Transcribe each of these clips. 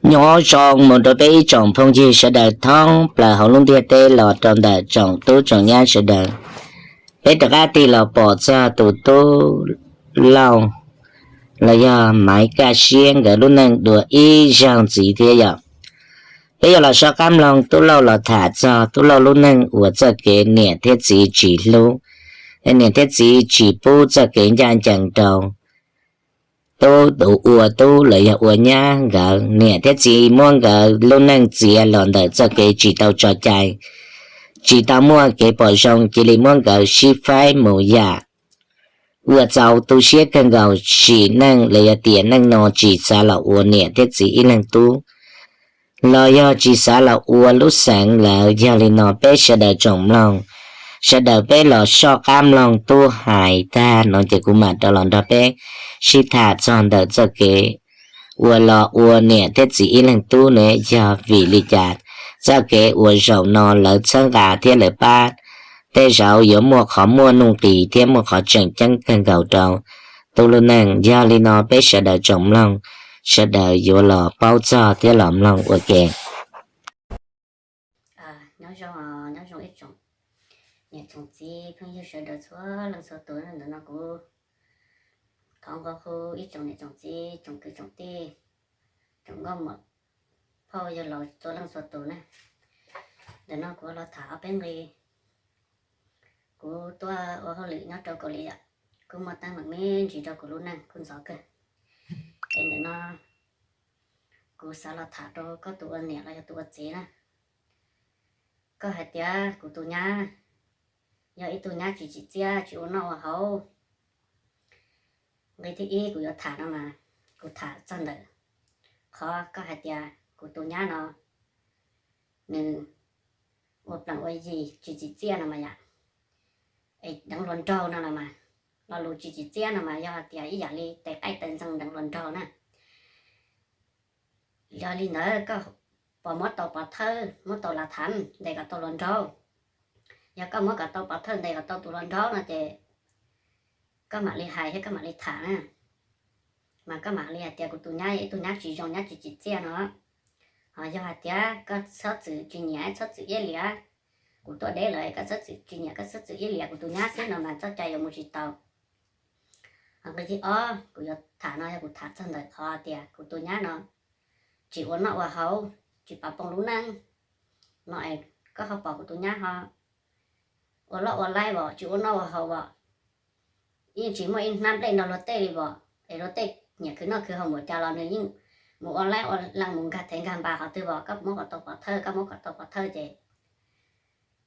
nhỏ trong một đôi bé trong phong chi sẽ đời thông là hậu luôn địa tê lọ trong đời trong tú trong nhà sẽ đời bé tất cả thì là bỏ ra tụ tú lâu là do máy ca xiên cái lúc này đùa y rằng gì thế vậy bây giờ là sao cam lòng tú lâu là thả ra tú lâu lúc này của这个年天子chỉ lúc年天子chỉ bố这个人讲đầu tôi đủ ua tôi lấy ua nha gỡ nè thế gì muốn gỡ lúc năng gì lần đầu cho cái chỉ tao cho chạy chỉ tao mua cái bỏ sông chỉ lấy muốn gỡ xí phái mù ya ua giàu tôi sẽ cần gỡ chỉ năng lấy tiền năng nó chỉ xả là ua nè thế gì năng tu lo do chỉ xả là ua lúc sáng là do lấy nó bé sẽ đợi trồng lòng sẽ đợi bé lò so cam lòng tu hại ta nó chỉ cũng mà đó lòng đó bé si thả chọn đợi cho cái ua lò ua nè thế chỉ lần tu nè do vì lý chặt cho cái ua rau nó lỡ chân gà thế lỡ ba thế rau yếu mua khó mua nung tì thế mua khó chẳng chân cần gạo trâu tu luôn năng do lý nó bé sẽ đợi trồng lòng sẽ đợi yếu lò bao cho thế lòng lòng ua kèn nói ít trồng nhà trồng gì không như sợ đợi xóa lần sau tối là nó cũng không có khu ít trồng nhà trồng gì trồng cái trồng tê trồng gom một phao giờ lò tối lần sau tối này để nó cũng lo thả bên người của tôi ở họ lì nó trâu cổ lì ạ cũng mà tăng bằng mấy chỉ trâu cổ luôn nè con gió cơ để nó cũng sao là thả trâu có tụi nè là tụi chế nè có hai tia của tụi nhà giờ ít tụi nhà chỉ chia chỉ uống nó hậu người thì ý của thả nó mà của thả chân đấy khó có hai tia của tụi nhà nó nên một lần quay gì chỉ chia nó mà vậy ấy đằng luận trâu nó là mà là lù chỉ chia nó mà do tia ý giả đi tại ai tên sang đằng luận trâu nè do đi nữa có bỏ mất tàu bỏ thơ mất tàu là thành để cả tàu luận trâu giờ có mất cả tàu bỏ thơ để cả tàu tụ luận trâu nè thì có mà li hài hay có mà li thả nè mà có mà li hài tiệt của tụi nhá chỉ dùng nhá chỉ chia nó họ do hạt tiệt có sót chữ chỉ nhá sót chữ yên lìa của tôi để lại có sót chữ chỉ nhá có sót chữ yên lìa của tụi nhá xí nào mà cho chạy vào một chỉ tàu họ cái gì của giờ thả nó hay của thả chân đời họ tiệt của tụi nhá nó chỉ uốn nó vào hậu chỉ bảo bông lú năng nội có học bảo của tụi nhá họ uốn lọ uốn lai bỏ chỉ uốn nó vào hậu bỏ nhưng chỉ mỗi năm đây nó lót tê đi bỏ để lót tê nhà cứ nó cứ hồng một trà lò nữa nhưng một uốn lai uốn lăng mùng gạt thành gàm bà họ từ bỏ các món họ tộc bỏ thơ các món họ tộc bỏ thơ vậy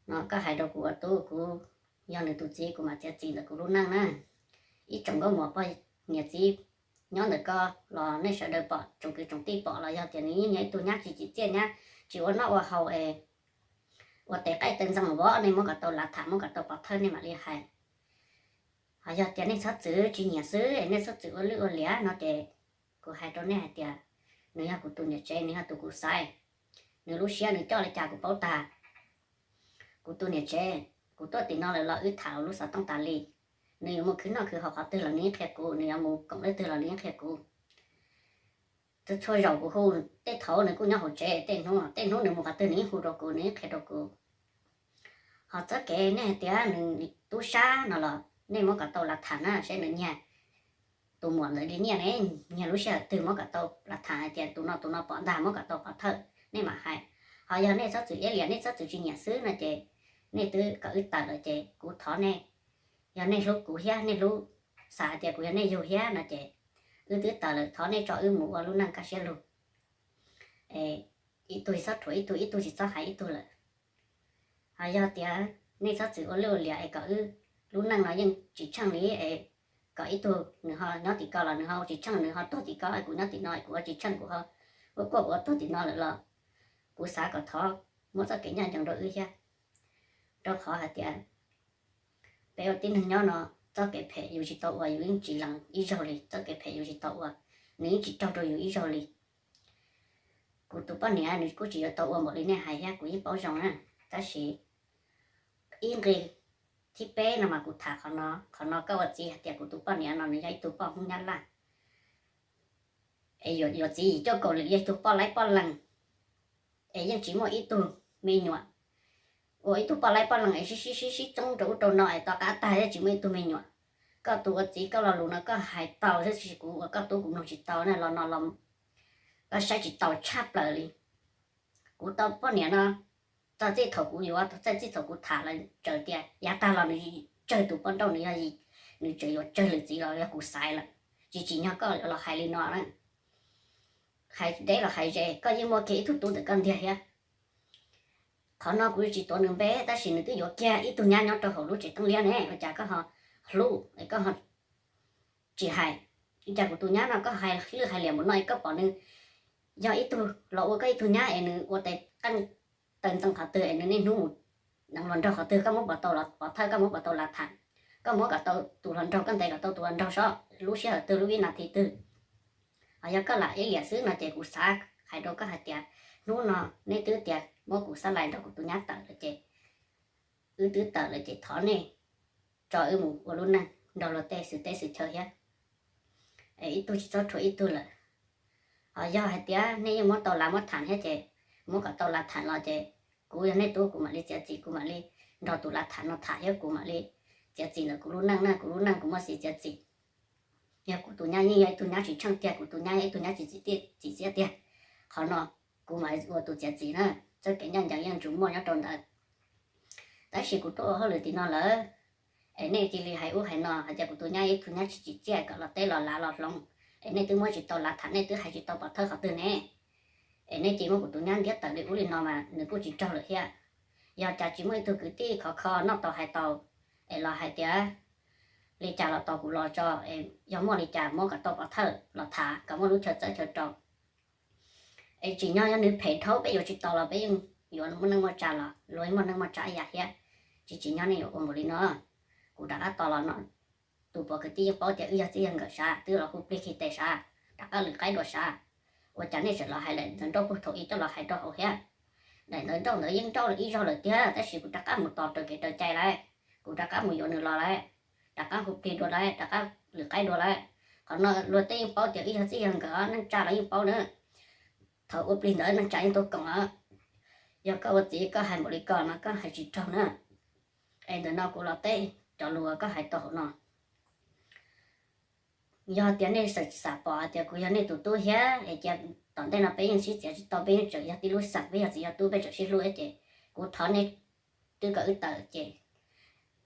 nó có hai đầu của tôi của do này tụi chị của mà chị là của lú năng nè ít trồng có một bao nhà chị nhớ được co lò nên sợ đời bỏ trồng cái trồng ti bỏ là do tiềnนี้nhảy tôi nhát chỉ tiền nhá chỉ uốn nó vào hậu vàแต่cái tên rằng bỏ nên muốn cả tàu là thả muốn cả tàu bỏ thơ nên mà li hài họ giờ tiền này sót chữ chỉ nhà xứ nên sót chữ lưỡi lẻ nó để của hai đứa này tiền nếu của tôi nhà chơi nếu tôi của sai nếu lúc xưa nếu cho lại trả của bảo ta của tôi nhà chơi của tôi thì nó lại lo ít thảo lúc sauต้องตาลีnếu một khi nóคือhọ từ là ní khẹt của nếu một cộng lấy từ là ní khẹt của tôi chơi rau của khu tết thấu này cũng nhau họ chơi tên nó nếu một cái từ ní khu rau của ní khẹt rau của họ tất cái này tiền tu sa nó là nên một cái tàu là thản á sẽ đến nhà tụ muộn rồi đến nhà này nhà lúc xưa từ một cái tàu là thản tiền tụ nó bỏ đà một cái tàu bỏ thợ nên mà hay họ giờ này sắp chữ liền này sắp chữ nhà xứ này chị này từ cái ít tờ rồi chị của thọ này giờ này lúc của hia này lúc xả tiền của này nhiều hia là chị từ tờ là thọ này cho mũ lúc năng cá xe luôn ít tuổi sắp tuổi ít tuổi chỉ sắp hai ít tuổi là họ giờ tiền này sắp chữ lưu lại cả lúc năng nói nhưng chỉ chẳng lý có ít tuổi nữa họ nó thì có là nữa họ chỉ chẳng nữa họ tốt thì có của nó thì nói của chỉ chẳng của họ của tốt thì nói là của xã có thọ một số cái nhà chẳng đội ư cha đó khó hả tiền bây tin thằng nhau nó cho cái phe yêu chỉ tàu và yêu chỉ là ít rồi đi cho cái phe yêu chỉ tàu và nếu chỉ trong rồi yêu ít rồi đi của tụi bạn này nếu của chỉ ở tàu một cái này hay ha của những bảo rằng á ta sẽ yên cáiที่เป้น่ะมากูถาเขาเนาะก็ว่าจีแต่กูตุปะเนี่ยเนาะนี่ไอ้ตุปะพวกนั้นล่ะ yo chỉ cho cổ lực tu po lại po lần nhưng chỉ một ít tu mê nhọ ôi tu po lại po lần xí trong chỗ đồ nội tao cả tay chỉ mấy tu mê nhọ có tu chỉ có là luôn nó có hai tàu thế chỉ cũng có tu cũng nó chỉ tàu này là nó làm có sai chỉ tàu chắp lại đi cũng tàu po nè nó tao chỉ thầu cũng nhiều á tao chỉ thầu cũng thả lại trời tiệt giá ta là người chơi tu po đâu nữa gì người chơi yo chơi là gì là cũng sai là chỉ nhau có là hai lên nó đó hai đấy là hai dễ có những mua kỹ thuật tu được cần thiệt ya họ nó cũng chỉ tuần bé ta xin cái chỗ kia ít tu nhà nhau cho họ lúc chỉ tăng liên này và chả có họ lúc có họ chỉ hai chả của tu nhà nó có hai lứa hai liền một nơi có bỏ nên do ít tu lộ cái tu nhà ấy nữa của tại căn tầng tầng họ từ ấy nên nụ năng luận cho họ từ các mốc bảo tàu là bảo thay các mốc bảo tàu là thẳng các mốc cả tàu tu luận trong căn tay cả tàu tu luận trong đó lúc xưa từ lúc nào thì từ giờ có lại ý nghĩa xứ là trẻ của xã hay đâu có hạt tiền nó nên tứ tiền mua của xã lại đâu của tôi nhát tờ là trẻ tứ tờ là trẻ thỏ này cho mù của luôn nè đầu là tê sự chơi á ấy tôi chỉ cho thôi ít tôi là giờ hạt tiền nên mua tàu làm mua thản hết trẻ mua cả tàu là thản là trẻ của nên tôi của mà đi trẻ gì của mà đi đầu tôi là thản nó thả hết của mà đi trẻ gì là của luôn năng của mua gì trẻ gì nhà của tụi nhà như vậy tụi nhà chỉ trăng tiền của tụi nhà chỉ xe tiền họ nó của máy của tụi trẻ gì nữa cho cái nhân chúng mua nhau tròn đấy tại vì của tôi hơi thì nó lỡ ấy này chỉ là hay hay nó hay của tụi nhà chỉ xe cả là tê là lòng ấy này tôi mới chỉ tàu là thằng này tôi hay chỉ tàu bảo thơ họ từ nè ấy này chỉ mới của tụi nhà biết tàu để uống nó mà nếu cô chỉ cho được hết giờ cha chỉ mới tôi cứ tí khó nó tàu hay tàu ấy là hay tiền lý trả là tàu của lo cho em giống mua lý trả mua cả tàu bảo thơ là thả cả mua lúc chờ trò em chỉ nhau nếu phải thấu bây giờ chỉ tàu là bây giờ nó muốn mua trả là lối muốn mua trả vậy hết chỉ nhau này còn một lý nữa cũng đã tàu là nó tụ bỏ cái tiền bảo tiền giờ tiền cái啥tức là không biết khi tài啥đã có được cái đồ啥và chẳng này sẽ là hai lần thằng đâu có thổi cho là hai đâu hết này thằng đâu nữa nhưng đâu là ý do là tiếc tại vì cũng đã có một tàu từ cái trời chạy lại cũng đã có một giờ nữa lại đã có hộp tiền đồ lại đã có được cái đồ lại còn nó luôn tiền bao tiền ít hơn gì hơn cả nó trả lại bao nữa thầu ốp lên nữa nó trả tôi còn á giờ có vật gì có hai một lý còn mà có hai chỉ trong nữa em từ nó cũng là tê cho lúa có hai tổ nó giờ tiền này sạch sạch bỏ tiền của giờ này tụi tôi hết em giờ tận đây là bây giờ chỉ tao bây giờ chỉ giờ đi lúa sạch bây giờ chỉ tụi bây giờ chỉ lúa chị của thọ này tôi có tờ chị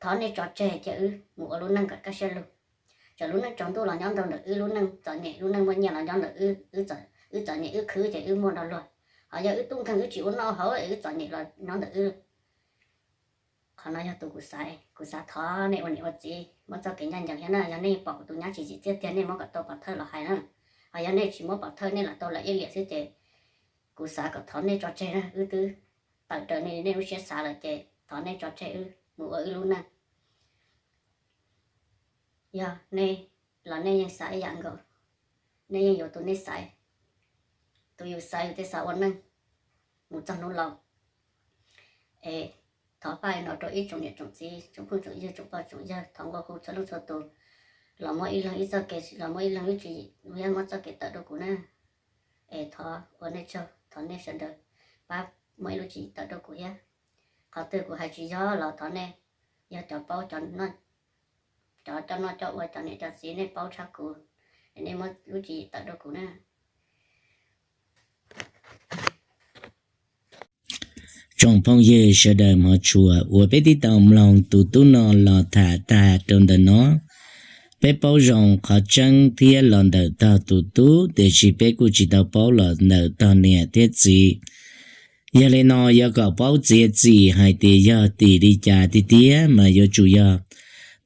thọ này cho trẻ chứ ngủ luôn năng cả xe luôn cho luôn năng trong tôi là nhóm đồng được luôn năng chọn nhẹ luôn năng bao nhiêu là nhóm được chọn nhẹ khứ chứ mua đâu rồi họ giờ tung thằng chịu nó hở chọn nhẹ là nhóm được họ nói cho tôi của sai thọ này ổn ổn gì mà cho cái nhân dạng này giờ này bỏ tụi nhá chỉ tiết tiền này mà cả tôi bảo thơ là hay nữa họ giờ này chỉ muốn bảo thơ này là tôi là yên liệt chứ chị của sai cả thọ này cho trẻ nữa tư tại trời này nên nó sẽ xả là chị thọ này cho trẻ ngủ luôn nè giờ này là nàyยังsai dạng rồi nàyยังอยู่ตัวนี้saiตัวอยู่saiอยู่ที่สาวันนึงหมูจังนู้นเราthọ bài nó cho ít trong nhiệt trong gì trong phương trong gì trong bao trong gì thằng qua khu cho lúc cho tôi là mỗi ít lần ít giờ kể là mỗi lần ít gì mỗi lần mỗi giờ kể tự đâu cũng nè thọ ở đây cho thọ này sẽ được ba mỗi lúc chỉ tự đâu cũng ya họ tự của hai chị do là thọ này giờ cho bao cho nó cho ở cho này cho gì này bao chắc của nên mỗi lúc chỉ tự đâu cũng nè trong phong ye sẽ đời mà chùa của bé đi tàu lòng tụ nó lò thả ta trong đời nó bé bao rong khó chân thia lần đầu tàu tụ để chỉ bé của chỉ tàu bao lần đầu tàu nè thiết gì giờ lên nó giờ có bao gì gì hay thì giờ thì đi trả thì tía mà giờ chủ giờ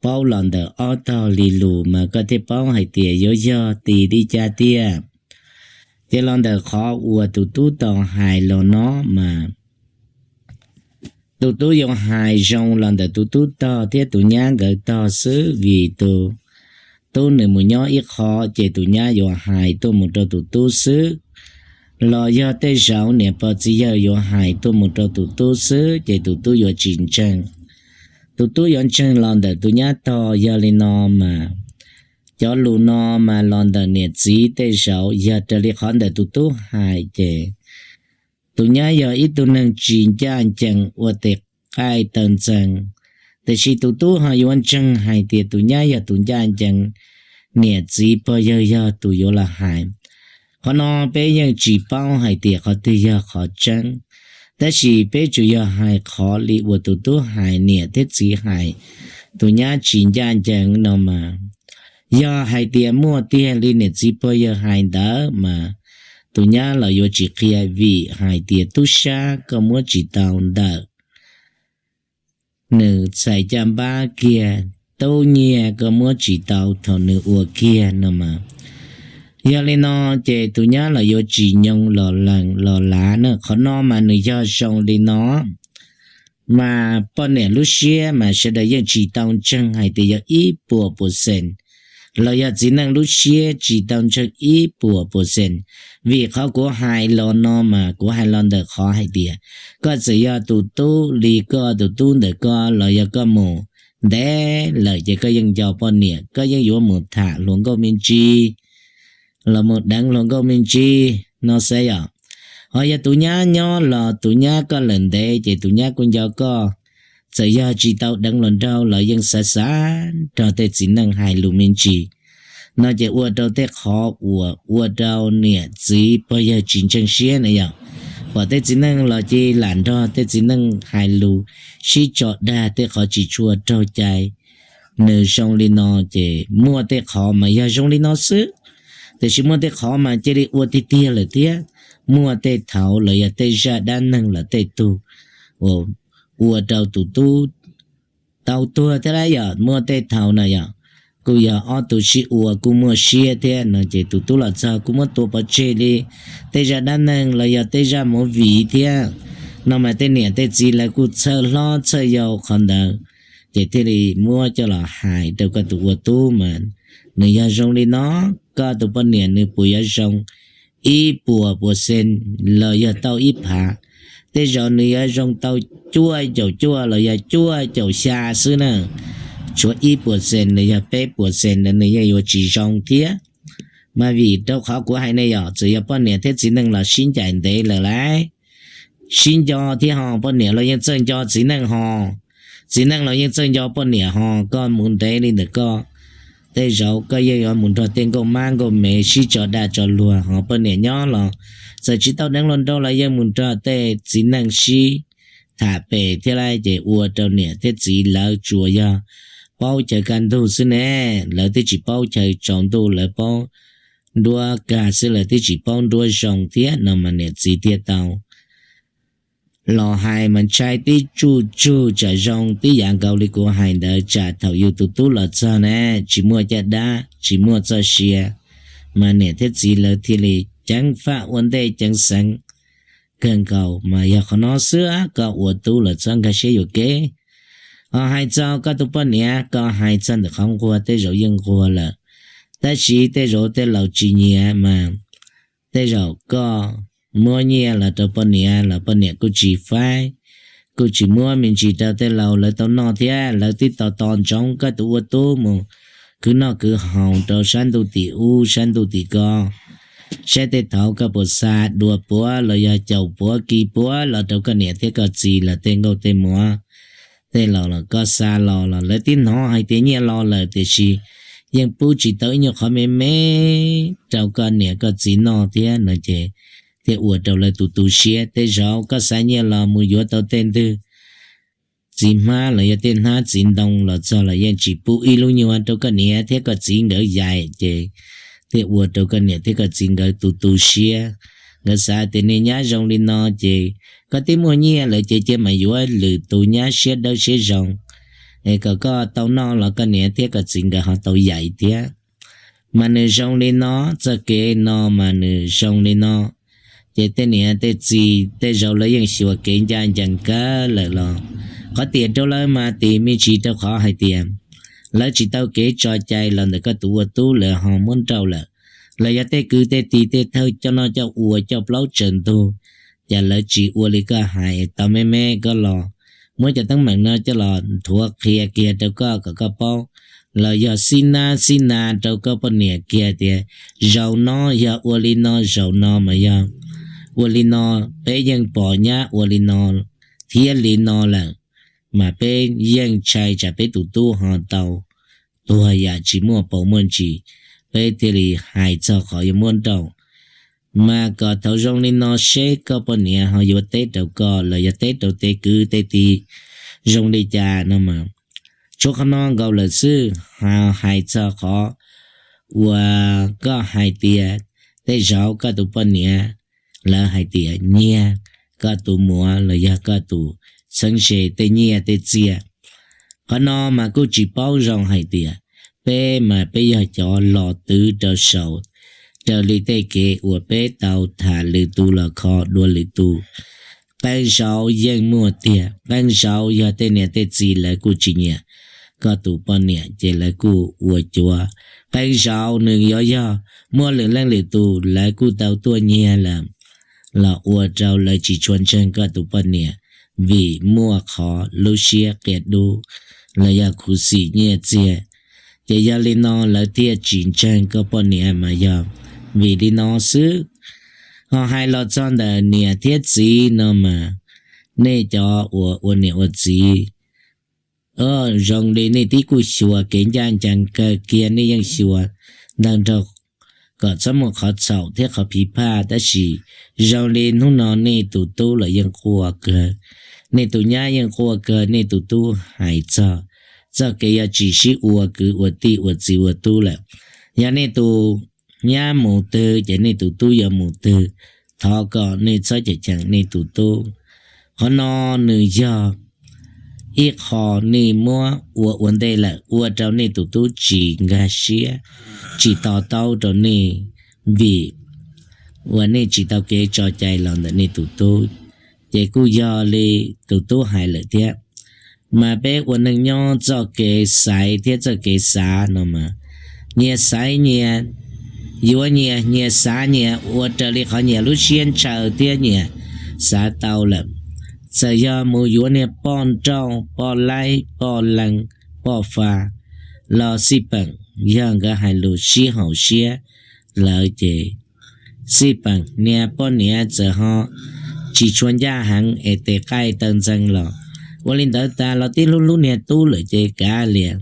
bao lần đầu ở tàu lì lù mà có thể bao hay thì giờ thì đi trả tía giờ lần đầu khó của tụ tàu hai lò nó mà tụi dùng hai dòng lần đầu tụi to thế tụi nhá gửi to xứ vì tụi này một nhỏ ít khó chỉ tụi nhá dùng hai tụi một trâu tụi xứ lo do tây giáo nè bao chỉ giờ dùng hai tụi một trâu tụi xứ chỉ tụi dùng chiến tranh tụi dùng tranh lần đầu tụi nhá to giờ lên nó mà cho lù nó mà lon đờ nè chỉ tê sầu giờ trở đi khó đờ tu hai chè tu nhá giờ ít tu nâng chỉ cha chẳng ở tệ ai tần chẳngแต่ชีtuหายวันจังหายเตียตุญญาอย่าตุญญาจังเนี่ยจีปอยยาตุโยละหายขอนอเปยังจีเป้าหายเตียเขาตียาขอจังแต่ชีเปจุยาหายขอลีวัวตุหายเนี่ยเทจีหายตุญญาจีญาจังนอมายาหายเตียมัวเตียลีเนี่ยจีปอยหายเดอมาตุญญาเราโยจีเคียวีหายเตียตุชาก็มัวจีตาวเดอnữ sai chăm ba kia tâu nhẹ có mua chỉ tàu thọ nữ ua kia nè mà giờ lên nó chế tụi nhá là vô chỉ nhung lò lằng lò lá nữa khó nó mà nữ cho xong lên nó mà bọn nè lúc xưa mà sẽได้ยังchỉ tàu chân hay thì giờ ít bùa sen là giờ chỉ năng lúc xưa chỉ tàu chân ít bùa sen vìเขาcủa hai lò nó mà của hai lò được khó hay tiệt có chỉ giờ tu li có tu được có là giờ có mù để lời chỉ có dân giàu bọn nè có dân yếu một thả luôn có minh chi là một đảng luôn có minh chi nó sẽ giờ họ giờ tụi nhá nhỏ là tụi nhá có lần để chỉ tụi nhá cũng giàu có chỉ giờ chỉ tao đảng lần đâu là dân xa cho tới chỉ năng hai luôn minh chi nó chỉ uất đâu thế khó uất đâu nè chỉ bây giờ chiến tranh xé này vậy và thế chỉ năng là chỉ làm đó thế chỉ năng hai lù xí chọt đa thế khó chỉ chua trâu chạy nơi sông lên nó chỉ mua thế khó mà giờ sông lên nó xứ thế chỉ mua thế khó mà chỉ đi uất tí tia là tia mua thế thảo là giờ thế ra đa năng là thế tu uất đâu tu tàu tua thế đấy giờ mua thế thảo này giờ cô giờ ở tụ sĩ ua cô mua xe thế nó chỉ tụ là sao cô mua tụ bao chế đi thế ra đan năng là giờ thế ra một vị thế nó mà thế này thế gì là cô chờ lo chờ giàu còn đâu chỉ thế thì mua cho là hại đâu có tụ tu mà người giờ rong đi nó có tụ bao nhiêu người bùi giờ rong ít bùa sen là giờ tao ít hạ thế rồi người giờ rong tao chua là giờ chua xa xứ nè chúa 1% này là 8% là này là chỉ trong thế mà vì đâu khó của hai này ở chỉ là bao nhiêu thế chỉ năng là xin chạy để là lại xin cho thì họ bao nhiêu là những chân cho chỉ năng là những chân cho bao nhiêu họ con muốn thế nên được co thế rồi cái gì họ muốn cho tiền công mang công mẹ xin cho đa cho lùa họ bao nhiêu nhỏ là giờ chỉ tao đang lần đâu là những muốn cho thế chỉ năng xin thả về thế này để uo đâu nè thế chỉ là chùa ya bao trời can tu xứ nè là thế chỉ bao trời tròn tu là bao đua cả xứ là thế chỉ bao đua rồng thiết nào mà nè chỉ thiết tàu lò hai mình trai tí chu trả rong tí dạng cầu đi của hai đỡ trả thầu yêu tu là cho nè chỉ mua cho đá chỉ mua cho xia mà nè thế chỉ là thì lì chẳng phá vấn đề chẳng sẵn cần cầu mà giờ khó nó sữa có ủa tu là chẳng cái xeอยู่kế hai cháu có tụi bạn nhé có hai chân được không qua tới rồi dân qua là ta chỉ tới rồi tới lâu chỉ nhẹ mà tới rồi có mua nhẹ là tụi bạn nhé là bạn nhé cứ chỉ phải cứ chỉ mua mình chỉ tới tới lâu là tao nói thế là tí tao toàn trong cái tụi tôi mà cứ nó cứ hỏng tao sáng tụi sáng tụi co sẽ tới thảo cái bộ sa đùa búa là giờ chầu búa kỳ búa là tao cái nhẹ thế cái gì là tên câu tên mua thế là có xa là lấy tiếng nó hay tiếng nhẹ là thì chỉ nhưng bố chỉ tới nhiều khó mê trâu con nè có gì nó thế nó chế thế ủa trâu là tụ xía thế rồi có xa nhẹ là mùi yếu tao tên tư chỉ mà là tên ha chỉ đông là cho là yên chỉ bố y luôn nhiều anh trâu con nè thế có gì đỡ dài chế thế ủa trâu con nè thế có gì đỡ tụ xía người xa thì nên nhá rong lên nó chế có tiếng mua nhẹ là chế mà yếu lử tụ nhá xé đâu xé rong để có tàu nó là cái nè thế có chuyện cái họ tàu dạy thế mà nè rong lên nó cho cái nó mà nè rong lên nó chế thế nè thế gì thế rồi lấy những sự kiện chẳng cả là có tiền đâu lấy mà tiền mi chỉ đâu khó hay tiền lấy chỉ tao kế cho chạy là để có tu là họ muốn trâu là giờ tê cứ tê tì tê thôi cho nó cho ua cho lâu trần tu và lỡ chỉ ua li có hại tao mê có lò mới cho tấm mạng nó cho lò thua kia đâu có bao là giờ xin na đâu có bao nhiêu kia thì giàu nó giờ uli nó giàu nó mà giờ uli nó bây giờ bỏ nhá uli nó thiên lý nó là mà bây giờ chạy chả bây tụ họ tàu tụ giờ chỉ mua bảo môn chỉ bây thì lý hại cho khỏi muốn đâu mà có thấu trong lý nó sẽ có bao nhiêu họ giờ tết đâu có là giờ tết đâu tết cứ tết thì trong lý cha nó mà chỗ khăn non gạo là sư hai cho khó và có hai tia để rau có tụ bao nhiêu là hai tia nhia có tụ mua là ya có tụ sáng sớm để nhia để chia khăn non mà cứ chỉ bao rong hai tia bé mà bây giờ cho lò tứ cho sầu cho lý tế kế của bé tàu thả lì tu là khó đua lì tu bên sau dân mua tia bên sau giờ tên nhà tên gì là cô chỉ nhà có tụ bao nhiêu chỉ là cô uổng chúa bên sau nương gió mua lượng lên lì tu là cô tàu tua nhà là uổng trâu là chỉ chuẩn chân có tụ bao nhiêu vì mua khó lưu xia kẹt đu là ya khu sĩ nhà chia chỉ giờ lên nó là tia chính chân có bao nhiêu mà giờ vì đi nó xứ họ hay lo chọn là nhà thiết gì nó mà nè cho của nè của gì rong đi nè tí cú xua kiến trang chẳng cơ kia nè yang xua đang đâu có sắm một khó sầu thiết khó phí pha đã chỉ rong đi nó nó nè tụ là yang qua cơ nè tụ nhá yang qua cơ nè tụ hay cho cái chỉ sĩ ua cứ ua ti ua gì ua tu là ya nè tụ nhá mù tư chỉ nè tụ ya mù tư thọ có nè cho chỉ chẳng nè tụ họ nó nữ giờ ít họ nè mua ua vấn đề là ua trâu nè tụ chỉ ngã xía chỉ tao trâu nè vì ua nè chỉ tao kế cho chạy lòng nè tụ chỉ cứ giờ lì tụ hay lợi thế mà bé ua nè nhau cho kế sai thế cho kế xa nó mà nhẹ sai nhẹ yếu nhẹ xa nhẹ ua trở lì họ nhẹ lúc xuyên chờ thế nhẹ xa tao là giờ giờ mùa yếu nhẹ bọn trâu bọn lai bọn lăng bọn phà lo xí bằng giờ cái hai lũ xí hậu xía lợi chế xí bằng nhẹ bọn nhẹ giờ họ chỉ chuyên gia hàng ở tề khai tân dân lọ ua linh tới ta lo tí lúc nhẹ tu lợi chế cả liền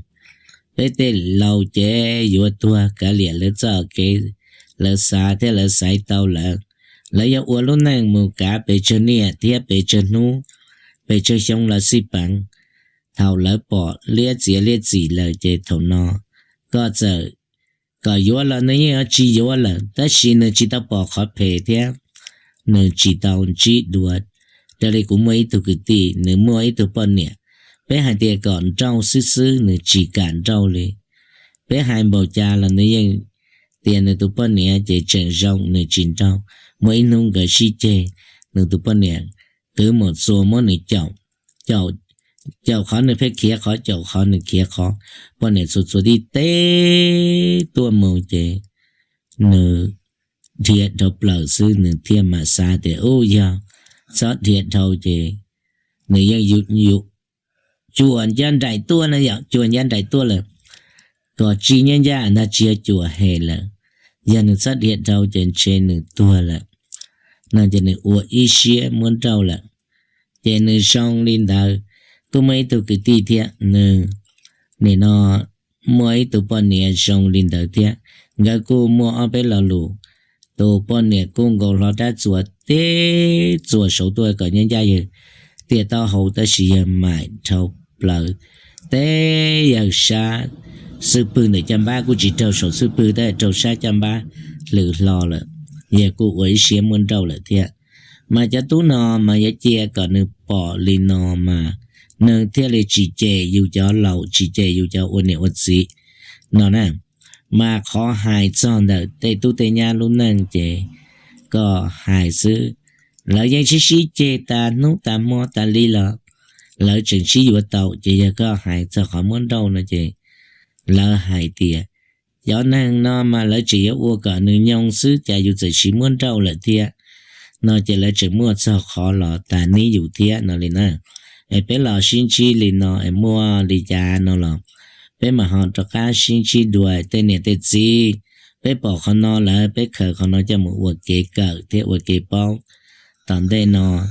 bây giờ lâu chế yếu tua cả liền lấy cho cái lấy xa thế lấy sai tao là lấy yếu ua lúc này mù cả bề chân nè thế bề chân nu bề chân xong là xí bằng thầu lấy bỏ liệt gì là chế thầu nó có giờ có yếu là nó như chỉ yếu là tất nhiên là chỉ tao bỏ khó phê thế nó chỉ tao chỉ đuổi đây là cũng mấy tụ cái tí nếu mua ít tụ bao nhiêu bé hai tia còn trâu xứ nữa chỉ cản trâu đi bé hai bầu cha là nơi dân tiền nữa tụ bao nhiêu chỉ trồng rong nữa chín trâu mỗi nông cái xí chè nữa tụ bao nhiêu cứ một số món này chậu khó nữa phải kia khó chậu khó nữa kia khó bao nhiêu số đi té tua màu chè nữa thiệt độc lợn sư nữa thiên mà xa để ô giờ sót thiệt thâu chè nữa dân dụ chùa dân đại tua nó dạo chùa dân đại tua là có chi nhân gia nó chia chùa hè là dân sát hiện đâu trên nửa tua là nó trên nửa ua ý xía muốn đâu là trên nửa sông lên đầu có mấy tụ cái tí thiệt nửa nè nó mấy tụ bọn nè sông lên đầu thiệt người cô mua ở bên lò lù tụ bọn nè cũng có lò đá chùa té chùa số tuổi có nhân gia gì thì tao hậu ta chỉ mãi thâu lợ té giờ xa sư pư này trăm ba của chỉ trâu số sư pư tới trâu xa trăm ba lử lo là giờ cô ấy xé muốn trâu là thiệt mà cho tú nò mà giờ chia còn nửa bỏ lì nò mà nửa thiệt là chỉ chè yêu cho lẩu chỉ chè yêu cho ôn nẹo gì nó nè mà khó hại cho đợt tây tu tây nhà luôn nâng chè có hại sư lợi dân xí chè ta nút ta mua ta li lợ lợi trình xí vừa tàu chỉ giờ có hại cho khỏi muốn đâu nữa chị lỡ hại tiệt gió năng nó mà lỡ chỉ uo cả nữ nhông xứ cha dù chỉ chỉ muốn đâu là tiệt nó chỉ là chỉ mua cho khó lọ ta ní dù tiệt nó liền nè em bé lọ xin chi liền nó em mua đi cha nó lọ bé mà họ cho cá xin chi đuổi tên này tên gì bé bỏ con nó là bé khởi con nó cho một vật kế cỡ thế vật kế bao tận đây nó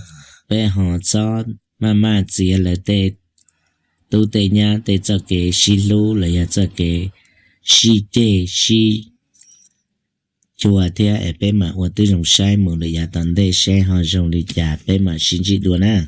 bé họ cho mà chỉ là tê tu tê nha tê cho cái xí lú là ya cho cái xí tê xí chùa thế ở bé mà vật tư dùng sai mượn là ya tận đây xe họ dùng để trả bé mà xin chi đuổi nè